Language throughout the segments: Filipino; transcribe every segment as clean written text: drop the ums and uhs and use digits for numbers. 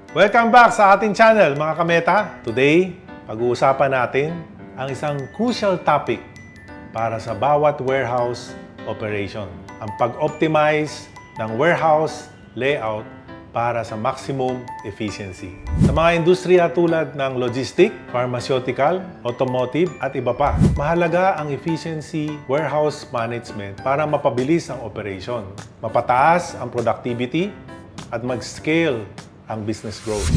Welcome back sa ating channel mga kameta. Today, pag-uusapan natin ang isang crucial topic para sa bawat warehouse operation. Ang pag-optimize ng warehouse layout para sa maximum efficiency. Sa mga industriya tulad ng logistic, pharmaceutical, automotive at iba pa, mahalaga ang efficiency warehouse management para mapabilis ang operation, mapataas ang productivity at mag-scale ang business growth.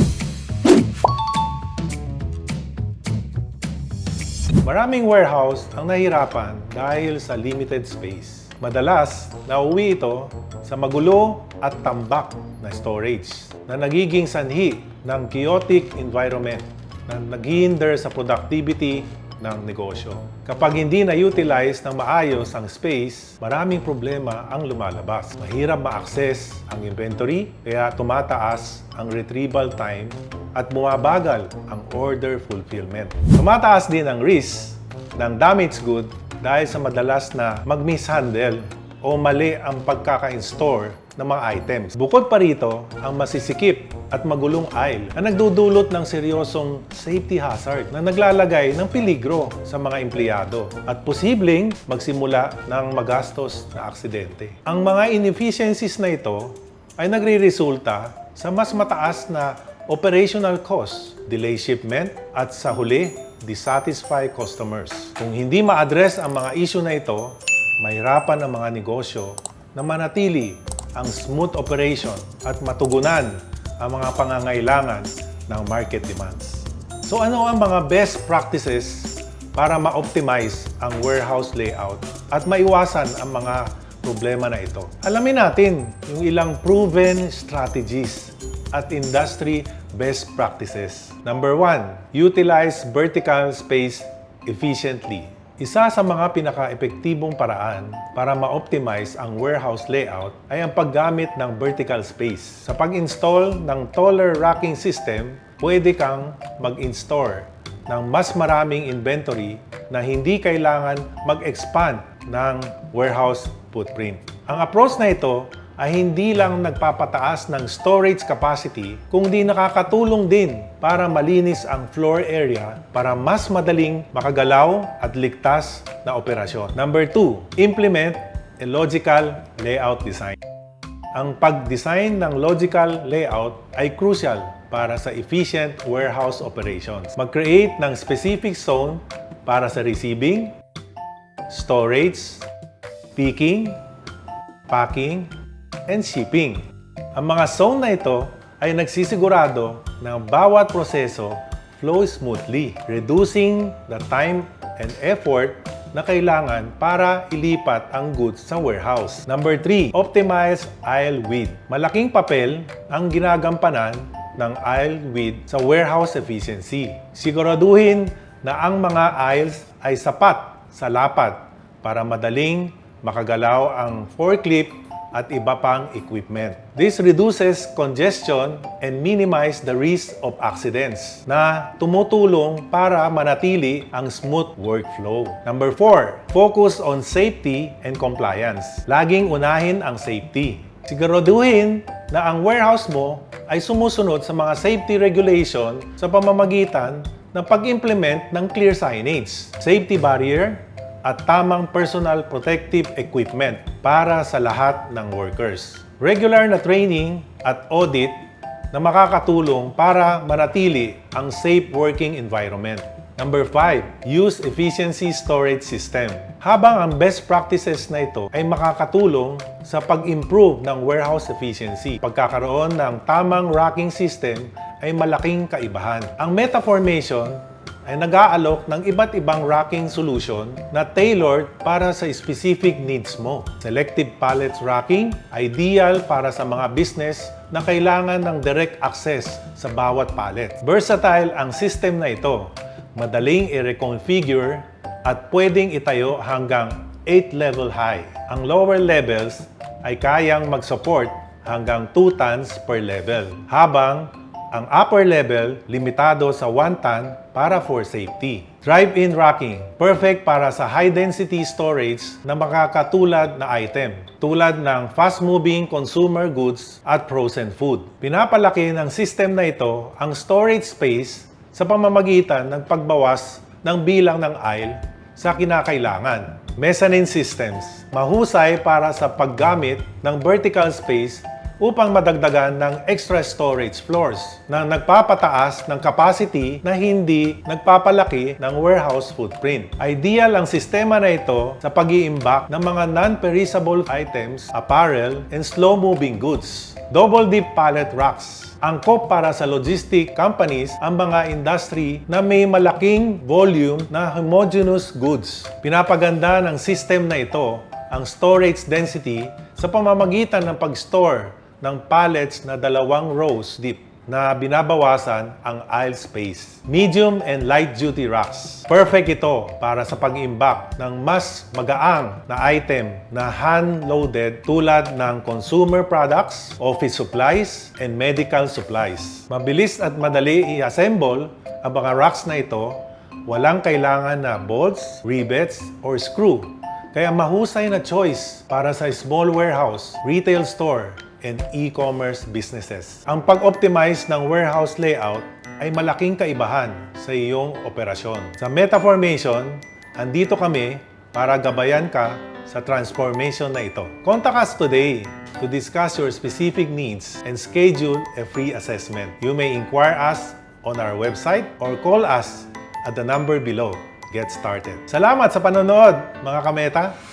Maraming warehouse ang nahirapan dahil sa limited space. Madalas, nauwi ito sa magulo at tambak na storage na nagiging sanhi ng chaotic environment na naghihinder sa productivity ng negosyo. Kapag hindi na-utilize ng maayos ang space, maraming problema ang lumalabas. Mahirap ma-access ang inventory, kaya tumataas ang retrieval time at bumabagal ang order fulfillment. Tumataas din ang risk ng damaged good dahil sa madalas na mag-mishandle o mali ang pagkaka-install ng mga items. Bukod pa rito, ang masisikip at magulong aisle na nagdudulot ng seryosong safety hazard na naglalagay ng peligro sa mga empleyado at posibleng magsimula ng magastos na aksidente. Ang mga inefficiencies na ito ay nagre-resulta sa mas mataas na operational cost, delay shipment at sa huli, dissatisfied customers. Kung hindi ma-address ang mga issue na ito, mahirapan ang mga negosyo na manatili ang smooth operation at matugunan ang mga pangangailangan ng market demands. So ano ang mga best practices para ma-optimize ang warehouse layout at maiwasan ang mga problema na ito? Alamin natin yung ilang proven strategies at industry best practices. Number 1, utilize vertical space efficiently. Isa sa mga pinaka-epektibong paraan para ma-optimize ang warehouse layout ay ang paggamit ng vertical space. Sa pag-install ng taller racking system, pwede kang mag-install ng mas maraming inventory na hindi kailangan mag-expand ng warehouse footprint. Ang approach na ito ay hindi lang nagpapataas ng storage capacity, kundi nakakatulong din para malinis ang floor area para mas madaling makagalaw at ligtas na operasyon. Number 2, implement a logical layout design. Ang pag-design ng logical layout ay crucial para sa efficient warehouse operations. Mag-create ng specific zone para sa receiving, storage, picking, packing, and shipping. Ang mga zone na ito ay nagsisigurado na bawat proseso flow smoothly, reducing the time and effort na kailangan para ilipat ang goods sa warehouse. Number 3, optimize aisle width. Malaking papel ang ginagampanan ng aisle width sa warehouse efficiency. Siguraduhin na ang mga aisles ay sapat sa lapad para madaling makagalaw ang forklift at iba pang equipment. This reduces congestion and minimize the risk of accidents na tumutulong para manatili ang smooth workflow. Number 4, focus on safety and compliance. Laging unahin ang safety. Siguraduhin na ang warehouse mo ay sumusunod sa mga safety regulation sa pamamagitan ng pag-implement ng clear signage, safety barrier, at tamang personal protective equipment para sa lahat ng workers. Regular na training at audit na makakatulong para manatili ang safe working environment. Number 5, use efficiency storage system. Habang ang best practices na ito ay makakatulong sa pag-improve ng warehouse efficiency, pagkakaroon ng tamang racking system ay malaking kaibahan. Ang meta formation ay nag-aalok ng iba't ibang racking solution na tailored para sa specific needs mo. Selective pallets racking, ideal para sa mga business na kailangan ng direct access sa bawat pallet. Versatile ang system na ito. Madaling i-reconfigure at pwedeng itayo hanggang 8 level high. Ang lower levels ay kayang mag-support hanggang 2 tons per level, habang Ang upper level, limitado sa 1 ton para for safety. Drive-in racking, perfect para sa high-density storage na makakatulad na item, tulad ng fast-moving consumer goods at frozen food. Pinapalaki ng system na ito ang storage space sa pamamagitan ng pagbawas ng bilang ng aisle sa kinakailangan. Mezzanine systems, mahusay para sa paggamit ng vertical space upang madagdagan ng extra storage floors na nagpapataas ng capacity na hindi nagpapalaki ng warehouse footprint. Ideal ang sistema na ito sa pag-iimbak ng mga non-perishable items, apparel, and slow-moving goods. Double deep pallet racks, angkop para sa logistic companies ang mga industry na may malaking volume na homogeneous goods. Pinapaganda ng system na ito ang storage density sa pamamagitan ng pag-store ng pallets na 2 rows deep na binabawasan ang aisle space. Medium and light duty racks. Perfect ito para sa pag-imbak ng mas magaang na item na hand-loaded tulad ng consumer products, office supplies, and medical supplies. Mabilis at madali i-assemble ang mga racks na ito. Walang kailangan na bolts, rivets, or screw. Kaya mahusay na choice para sa small warehouse, retail store, and e-commerce businesses. Ang pag-optimize ng warehouse layout ay malaking kaibahan sa iyong operasyon. Sa Metaformation, andito kami para gabayan ka sa transformation na ito. Contact us today to discuss your specific needs and schedule a free assessment. You may inquire us on our website or call us at the number below. Get started. Salamat sa panonood, mga kameta!